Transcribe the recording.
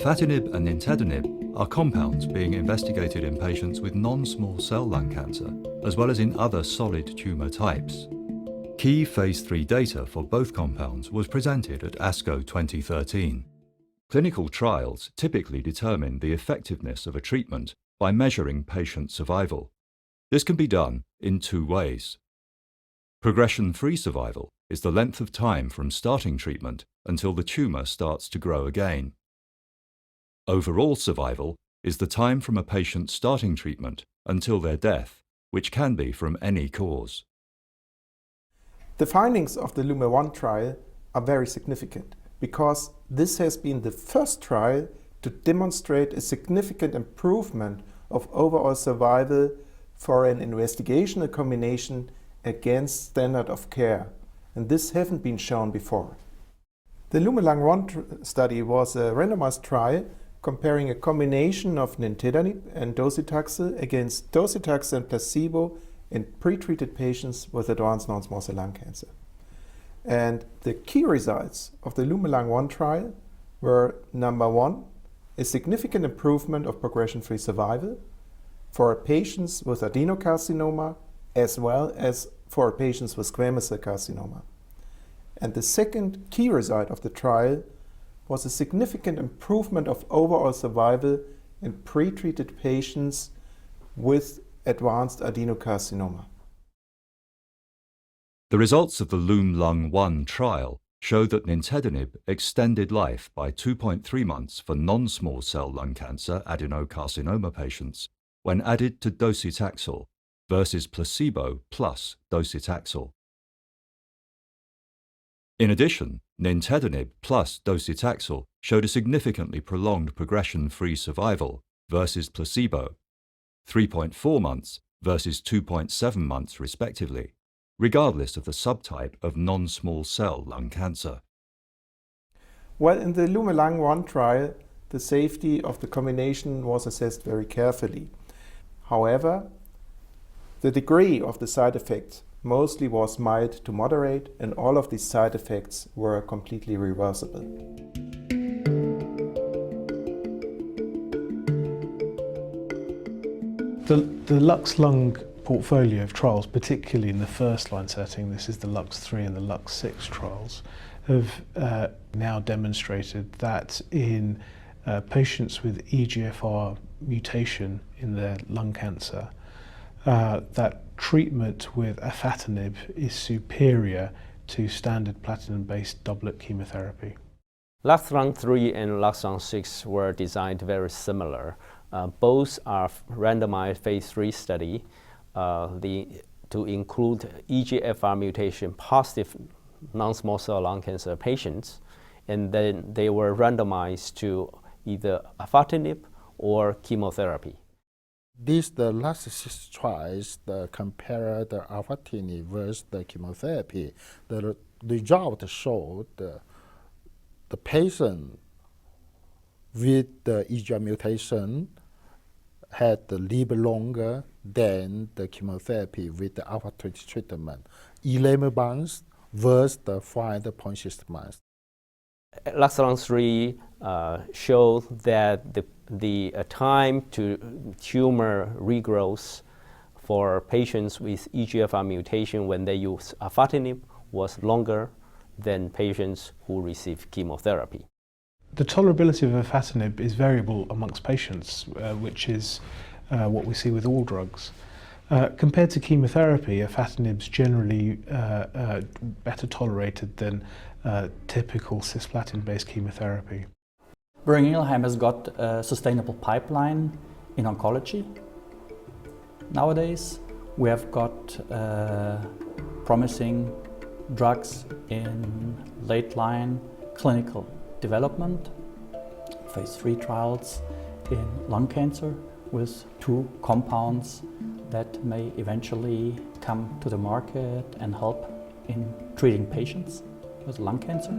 Afatinib and nintedanib are compounds being investigated in patients with non-small cell lung cancer, as well as in other solid tumour types. Key Phase 3 data for both compounds was presented at ASCO 2013. Clinical trials typically determine the effectiveness of a treatment by measuring patient survival. This can be done in two ways. Progression-free survival is the length of time from starting treatment until the tumour starts to grow again. Overall survival is the time from a patient starting treatment until their death, which can be from any cause. The findings of the LUMA-1 trial are very significant because this has been the first trial to demonstrate a significant improvement of overall survival for an investigational combination against standard of care, and this hasn't been shown before. The LUMA-1 study was a randomized trial comparing a combination of nintedanib and docetaxel against docetaxel and placebo in pre-treated patients with advanced non-small cell lung cancer. And the key results of the LUMA-1 trial were, number one, a significant improvement of progression-free survival for patients with adenocarcinoma as well as for patients with squamous cell carcinoma. And the second key result of the trial was a significant improvement of overall survival in pre-treated patients with advanced adenocarcinoma. The results of the LUM-Lung-1 trial show that nintedanib extended life by 2.3 months for non-small cell lung cancer adenocarcinoma patients when added to docetaxel versus placebo plus docetaxel. In addition, nintedanib plus docetaxel showed a significantly prolonged progression-free survival versus placebo, 3.4 months versus 2.7 months respectively, regardless of the subtype of non-small cell lung cancer. Well, in the LUMA-1 trial, the safety of the combination was assessed very carefully. However, the degree of the side effects mostly was mild to moderate, and all of these side effects were completely reversible. The Lux-Lung portfolio of trials, particularly in the first-line setting, this is the Lux-3 and the Lux-6 trials, have now demonstrated that in patients with EGFR mutation in their lung cancer, that treatment with afatinib is superior to standard platinum-based doublet chemotherapy. Lux-Lung-3 and Lux-Lung-6 were designed very similar. Both are randomized phase 3 study to include EGFR mutation positive non-small cell lung cancer patients, and then they were randomized to either afatinib or chemotherapy. The last 6 trials compare the afatinib versus the chemotherapy. The result showed the patient with the EGFR mutation had to live longer than the chemotherapy with the alpha-20 treatment, 11 months versus the 5.6 months. Lux-Lung-3 showed that the time to tumor regrowth for patients with EGFR mutation when they use afatinib was longer than patients who receive chemotherapy. The tolerability of afatinib is variable amongst patients, which is what we see with all drugs. Compared to chemotherapy, afatinib is generally better tolerated than typical cisplatin-based chemotherapy. Boehringer Ingelheim has got a sustainable pipeline in oncology. Nowadays, we have got promising drugs in late-line clinical development, phase 3 trials in lung cancer with 2 compounds that may eventually come to the market and help in treating patients with lung cancer.